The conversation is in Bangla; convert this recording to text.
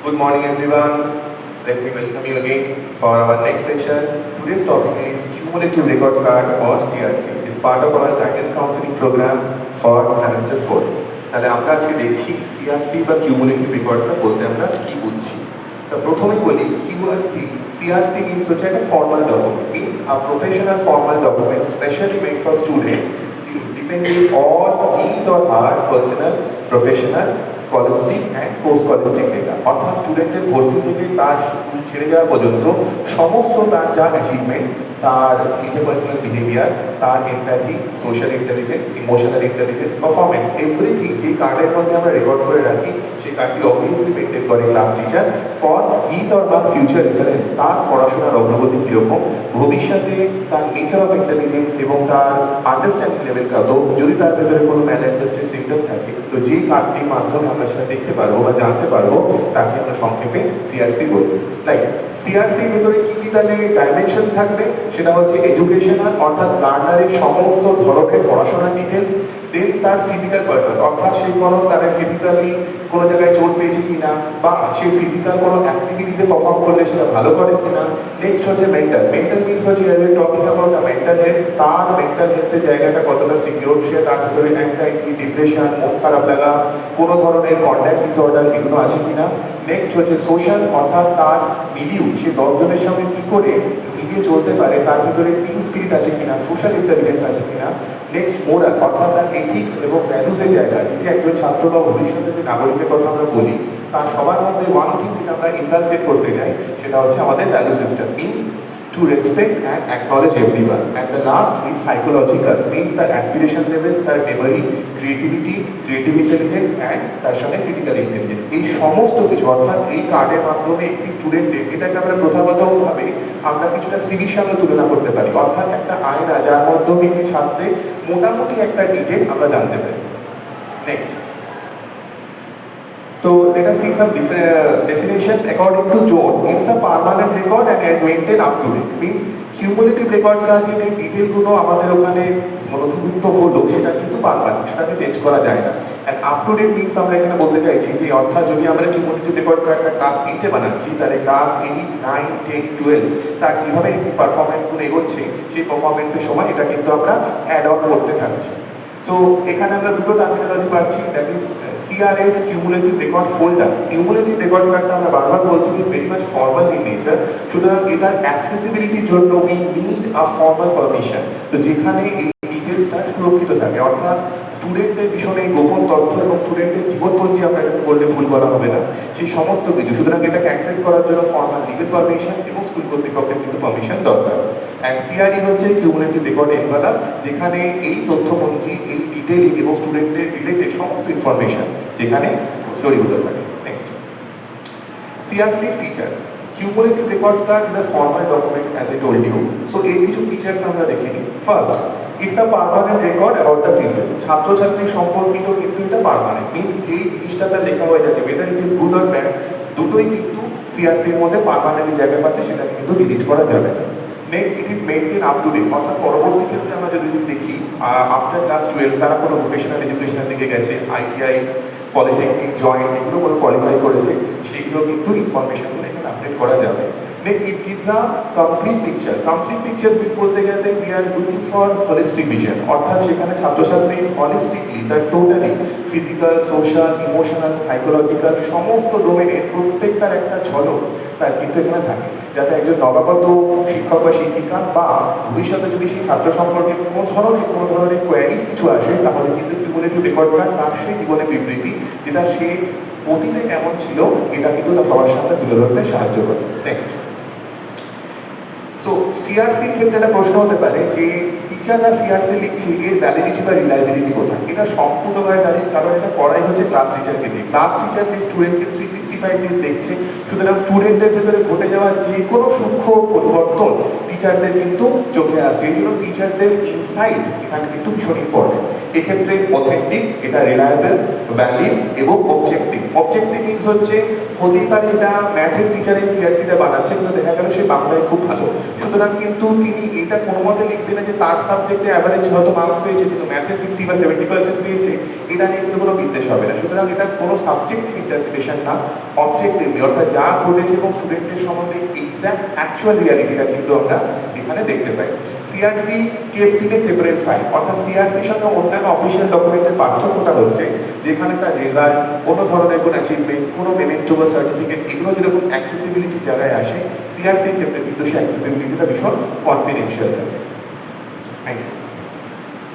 Good morning everyone. Let me welcome you again for our next session. Today's topic is Cumulative Record Card or CRC. It's part of our guidance counseling program for semester 4. তাহলে আমরা আজকে দেখছি সিআরসি বা কিউমুলেটিভ রেকর্ডটা বলতে আমরা কি বুঝছি। তা প্রথমেই বলি সিআরসি মিন্স হচ্ছে একটা formal document, means a professional formal document specially made for student depending on his or her personal professional scholastic and post scholastic data. অর্থাৎ স্টুডেন্টের ভর্তি থেকে তার স্কুল ছেড়ে যাওয়া পর্যন্ত সমস্ত তার যা অ্যাচিভমেন্ট, তার ইন্টারপার্সোনাল বিহেভিয়ার, তার empathy, social intelligence, emotional intelligence, performance, everything যে কার্ডের মধ্যে আমরা রেকর্ড করে রাখি, সেই কার্ডটি অবভিয়াসলি মেনটেন করে class teacher for his or her future reference. তার পড়াশোনার অগ্রগতি কীরকম, ভবিষ্যতে তার নেচার অফ ইন্টেলিজেন্স এবং তার আন্ডারস্ট্যান্ডিং লেভেল কত, যদি তার ভেতরে কোনো ম্যালাডজাস্টেড সিমটম থাকে, তো যেই কার্ডটির মাধ্যমে আমরা সেটা দেখতে পারবো বা জানতে পারবো, তাকে আমরা সংক্ষেপে সিআরসি বলবো। লাইক সিআরসির ভেতরে কী কী তাহলে ডাইমেনশন থাকবে, সেটা হচ্ছে এডুকেশনাল অর্থাৎ লার্নারের সমস্ত ধরনের পড়াশোনার ডিটেলস, দেন তার ফিজিক্যাল পারপাস অর্থাৎ সে কোনো তারা ফিজিক্যালি কোনো জায়গায় চোট পেয়েছে কিনা বা সে ফিজিক্যাল কোনো অ্যাক্টিভিটিতে পারফর্ম করলে সেটা ভালো করে কিনা। নেক্সট হচ্ছে মেন্টাল মিনস হচ্ছে টকিং অ্যাবাউট মেন্টাল হেলথ, তার মেন্টাল হেলথের জায়গাটা কতটা সিকিউর, সে তার ভিতরে অ্যাংজাইটি, ডিপ্রেশন, মন খারাপ লাগা, কোনো ধরনের কন্ডাক্ট ডিসঅর্ডার এগুলো আছে কিনা। নেক্সট হচ্ছে সোশ্যাল অর্থাৎ তার মিলিউ, সে 10 জনের সঙ্গে কী করে মিলিয়ে চলতে পারে, তার ভিতরে টিম স্পিরিট আছে কিনা, সোশ্যাল ইন্টেলিজেন্স আছে কিনা। নেক্সট মোরাল অর্থাৎ তার এথিক্স এবং ভ্যালুসের জায়গা, যেটি একজন ছাত্র বা ভবিষ্যতে যে নাগরিকের কথা আমরা বলি, তার সবার মধ্যে ওয়ান থিং যেটা আমরা ইনকালকেট করতে চাই, সেটা হচ্ছে আমাদের value system, means to respect and acknowledge everyone. And the last is psychological, means the aspiration level, তার memory, creative intelligence and তার সঙ্গে critical intelligence। এই সমস্ত কিছু অর্থাৎ এই কার্ডের মাধ্যমে একটি স্টুডেন্টের, এটাকে আমরা প্রথাগতভাবে আমরা কিছুটা সিভির সঙ্গে তুলনা করতে পারি, অর্থাৎ একটা আয়না যার মাধ্যমে একটি ছাত্রের মোটামুটি একটা ডিটেল আমরা জানতে পারি। Next, so let us see some definitions according to Jones. It's a permanent record and maintained up to date. Means cumulative record কা যে ডিটেলগুলো আমাদের ওখানে নথিভুক্ত হলো, সেটা কিন্তু পারমানেন্ট, সেটাকে চেঞ্জ করা যায় না। And up to date means আমরা এখানে বলতে চাইছি যে অর্থাৎ যদি আমরা কিউমুলেটিভ রেকর্ড কার্ডটা ক্লাস 8-এ বানাচ্ছি, তাহলে ক্লাস 8, 9, 10, 12 তার যেভাবে এই পারফরমেন্সগুলো এগোচ্ছে, সেই পারফরমেন্সের সময় এটা কিন্তু আমরা অ্যাড অন করতে থাকছি। সো এখানে আমরা দুটো টার্মিনোলজি পাচ্ছি, that is CRF cumulative record folder. Cumulative record কার্ডটা আমরা বারবার বলছি যে very much formal in nature, সুতরাং এটার অ্যাক্সেসিবিলিটির জন্য we need a formal permission. তো যেখানে এই ডিটেলসটা সুরক্ষিত থাকে, অর্থাৎ স্টুডেন্টের পিছনে গোপন তথ্য এবং স্টুডেন্টের জীবনপঞ্জি আমরা এটাকে বললে ভুল বলা হবে না, সেই সমস্ত কিছু, সুতরাং এটাকে অ্যাক্সেস করার জন্য ফর্মাল লিগেল পারমিশন এবং স্কুল কর্তৃপক্ষের কিন্তু পারমিশন দরকার। অ্যান্ড সিআরই হচ্ছে কিউমুলেটিভ রেকর্ড এনভেলপ, যেখানে এই তথ্যপঞ্জি, এই ডিটেলিং এবং স্টুডেন্টের রিলেটেড সমস্ত ইনফরমেশন যেখানে জড়িত থাকে। Next, CRC feature. Cumulative record card is a formal document as I told you. So এই কিছু ফিচার্স আমরা দেখে নিই। First, it's a permanent record about the people. ছাত্রছাত্রী সম্পর্কিত কিন্তু এটা পারমানেন্ট, মিন যেই জিনিসটা তার লেখা হয়ে যাচ্ছে, weather it is good or bad, দুটোই কিন্তু সিআরসির মধ্যে পারমানেন্ট জায়গা পাচ্ছে, সেটাকে কিন্তু ডিলিট করা যাবে না। Next, it is maintain up to date, অর্থাৎ পরবর্তী ক্ষেত্রে আমরা যদি দেখি আফটার ক্লাস 12 তারা কোনো ভোকেশনাল এডুকেশনের দিকে গেছে, আইটিআই, পলিটেকনিক, জয়েন্ট, এগুলো কোনো কোয়ালিফাই করেছে, সেগুলো কিন্তু ইনফরমেশনগুলো এখানে আপডেট করা যাবে। Next, it gives a complete picture. Complete picture বলতে গেলে we are looking for holistic vision, অর্থাৎ সেখানে ছাত্রছাত্রী হলিস্টিকলি তার totally physical, social, emotional, psychological সমস্ত ডোমেনের প্রত্যেকটার একটা ঝলক তার কিন্তু এখানে থাকে, যাতে একজন নবাগত শিক্ষক বা শিক্ষিকা বা ভবিষ্যতে যদি সেই ছাত্র সম্পর্কে কোনো ধরনের কোয়ারিজ কিছু আসে, তাহলে কিন্তু কিউমুলেটিভ রেকর্ড কার্ড তার সেই জীবনের বিবৃতি, যেটা সে অতীতে কেমন ছিল, এটা কিন্তু তার সবার সামনে তুলে ধরতে সাহায্য করে। নেক্সট, সো সিআরসির ক্ষেত্রে একটা প্রশ্ন হতে পারে যে টিচাররা সিআরসি লিখছে, এর ভ্যালিডিটি বা রিলায়েবিলিটি কোথায়? এটা সম্পূর্ণভাবে ভ্যালিড, কারণ এটা করাই হচ্ছে ক্লাস টিচারকে দিয়ে। ক্লাস টিচারকে স্টুডেন্টকে 365 ডেজ দেখছে, সুতরাং স্টুডেন্টের ভেতরে ঘটে যাওয়া যে কোনো সূক্ষ্ম পরিবর্তন টিচারদের কিন্তু চোখে আসছে, এই জন্য টিচারদের ইনসাইট এখানে কিন্তু ভীষণ ইম্পর্টেন্ট। এক্ষেত্রে অথেন্টিক, এটা রিলায়েবল, ভ্যালিড এবং অবজেক্টিভ। অবজেক্টিভ মিনস হচ্ছে হতেই পারে এটা ম্যাথের টিচার এই সিআরসিটা বানাচ্ছে, কিন্তু দেখা গেল সে বাংলায় খুব ভালো, সুতরাং কিন্তু তিনি এটা কোনো মতে লিখবে না যে তার সাবজেক্টে অ্যাভারেজ হয়তো মার্কস পেয়েছে কিন্তু ম্যাথে 60 বা 70% পেয়েছে, এটা নিয়ে কিন্তু কোনো বিদ্বেষ হবে না। সুতরাং এটা কোনো সাবজেক্টিভ ইন্টারপ্রিটেশন না, অবজেক্টিভলি, অর্থাৎ যা ঘটেছে এবং স্টুডেন্টের সম্বন্ধে এক্স্যাক্ট অ্যাকচুয়াল রিয়ালিটিটা কিন্তু আমরা এখানে দেখতে পাই। সিআরসি কেএফটিকে সেপারেট ফাইল, অর্থাৎ সিআরসির সঙ্গে অন্যান্য অফিসিয়াল ডকুমেন্টের পার্থক্যটা হচ্ছে যেখানে তার রেজাল্ট, কোনো ধরনের কোনো অ্যাচিভমেন্ট, কোনো মেমেন্টো বা সার্টিফিকেট, এগুলো যেরকম অ্যাক্সেসিবিলিটির জায়গায় আসে, সিআরসির ক্ষেত্রে কিন্তু সেই অ্যাক্সেসিবিলিটিটা ভীষণ কনফিডেন্সিয়াল থাকে। Thank you.